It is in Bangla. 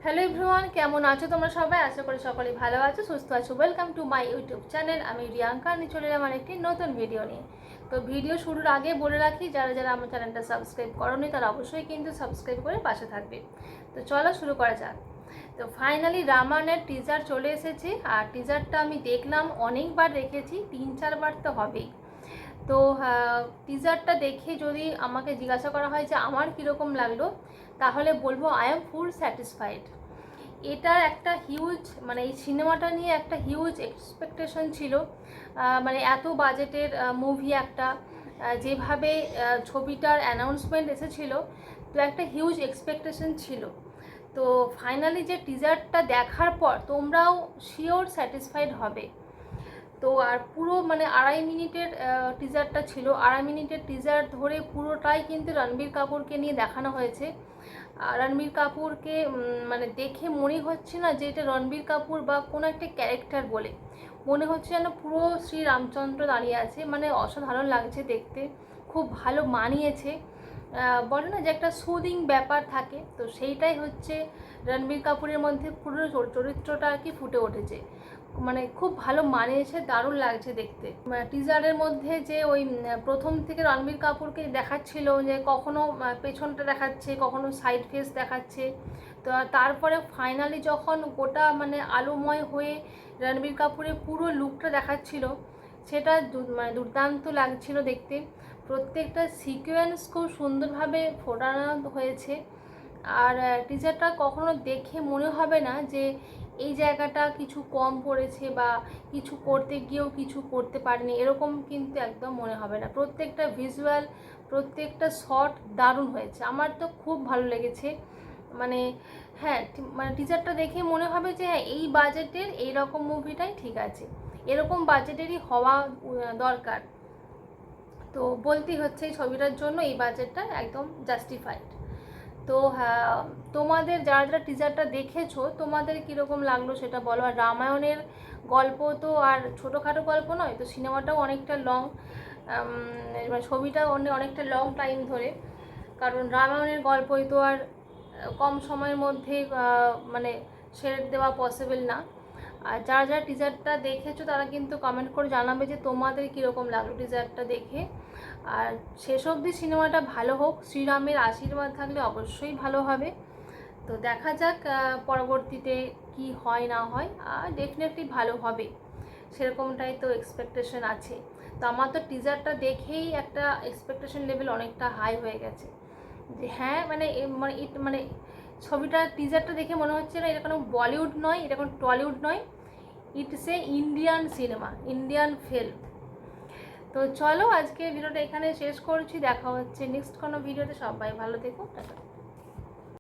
হ্যালো এভরিওয়ান, কেমন আছো তোমরা সবাই? আশা করি সকলেই ভালো আছো, সুস্থ আছো। Welcome to my YouTube channel. আমি রিয়াঙ্কা, নিয়ে চলে এলাম একটি নতুন ভিডিও নিয়ে। তো ভিডিও শুরুর আগে বলে রাখি, যারা যারা আমার চ্যানেলটা সাবস্ক্রাইব করোনি তারা অবশ্যই কিন্তু সাবস্ক্রাইব করে পাশে থাকবে। তো চলো শুরু করা যাক। তো ফাইনালি রামায়ণের টিজার চলে এসেছে, আর টিজারটা আমি দেখলাম, অনেকবার দেখেছি, 3-4 বার তো হবেই। তো টিজারটা দেখে যদি আমাকে জিজ্ঞাসা করা হয় যে আমার কীরকম লাগলো, তাহলে বলবো আই এম ফুল স্যাটিসফাইড। এটার একটা হিউজ এই সিনেমাটা নিয়ে একটা হিউজ এক্সপেকটেশন ছিল। মানে এত বাজেটের মুভি একটা, যেভাবে ছবিটার অ্যানাউন্সমেন্ট এসেছিল, তো একটা হিউজ এক্সপেকটেশন ছিল। তো ফাইনালি যে টিজারটা দেখার পর তোমরাও শিওর স্যাটিসফাইড হবে। তো আর পুরো 2.5 মিনিটের টিজারটা ছিল। 2.5 মিনিটের টিজার ধরে পুরোটাই কিন্তু রণবীর কাপুরকে নিয়ে দেখানো হয়েছে। রণবীর কাপুরকে দেখে মনে হচ্ছে না যে এটা রণবীর কাপুর বা কোনো একটা ক্যারেক্টার বলে, মনে হচ্ছে যেন পুরো শ্রী রামচন্দ্র দাঁড়িয়ে আছে। অসাধারণ লাগছে দেখতে, খুব ভালো মানিয়েছে। বলে না যে একটা সুদিং ব্যাপার থাকে, তো সেইটাই হচ্ছে রণবীর কাপুরের মধ্যে পুরো চরিত্রটা আর কি ফুটে উঠেছে। খুব ভালো মানিয়েছে, দারুণ লাগছে দেখতে। টিজারের মধ্যে যে ওই প্রথম থেকে রণবীর কাপুরকে দেখাচ্ছিল যে কখনো পেছনটা দেখাচ্ছে, কখনো সাইড ফেস দেখাচ্ছে, তো তারপরে ফাইনালি যখন গোটা আলোময় হয়ে রণবীর কাপুরের পুরো লুকটা দেখাচ্ছিল, সেটা দুর্দান্ত লাগছিল দেখতে। প্রত্যেকটা সিকোয়েন্স খুব সুন্দরভাবে ফোটানো হয়েছে। আর টিজারটা কখনো দেখে মনে হবে না যে এই জায়গাটা কিছু কম পড়েছে বা কিছু করতে গিয়েও কিছু করতে পারেনি, এরকম কিন্তু একদম মনে হবে না। প্রত্যেকটা ভিজুয়াল, প্রত্যেকটা শট দারুণ হয়েছে। আমার তো খুব ভালো লেগেছে। হ্যাঁ, টিজারটা দেখে মনে হবে যে হ্যাঁ, এই বাজেটের এইরকম মুভিটাই ঠিক আছে, এরকম বাজেটেরই হওয়া দরকার। তো বলতেই হচ্ছে এই ছবিটার জন্য এই বাজেটটা একদম জাস্টিফাইড। তো হ্যাঁ, তোমাদের যারা যারা টিজারটা দেখেছো তোমাদের কীরকম লাগলো সেটা বলো। আর রামায়ণের গল্প তো আর ছোটোখাটো গল্প নয়, তো সিনেমাটাও অনেকটা লং, ছবিটা অনেকটা লং টাইম ধরে, কারণ রামায়ণের গল্পই তো আর কম সময়ের মধ্যে ছেড়ে দেওয়া পসিবল না। আর যারা যারা টিজারটা দেখেছো তারা কিন্তু কমেন্ট করে জানাবে যে তোমাদের কীরকম লাগলো টিজারটা দেখে। আর শেষ অবধি সিনেমাটা ভালো হোক, শ্রীরামের আশীর্বাদ থাকলে অবশ্যই ভালো হবে। তো দেখা যাক পরবর্তীতে কি হয় না হয়, আর ডেফিনেটলি ভালো হবে, সেরকমটাই তো এক্সপেকটেশন আছে। তো আমার তো টিজারটা দেখেই একটা এক্সপেকটেশন লেভেল অনেকটা হাই হয়ে গেছে যে হ্যাঁ, ছবিটা টিজারটা দেখে মনে হচ্ছে না এটা কোনো বলিউড নয়, এটা কোনো টলিউড নয়, it's a Indian cinema, Indian film. তো চলো আজকে ভিডিওটা এখানে শেষ করছি, দেখা হচ্ছে নেক্সট কোনো ভিডিওতে। সবাই ভালো থেকো, টাটা।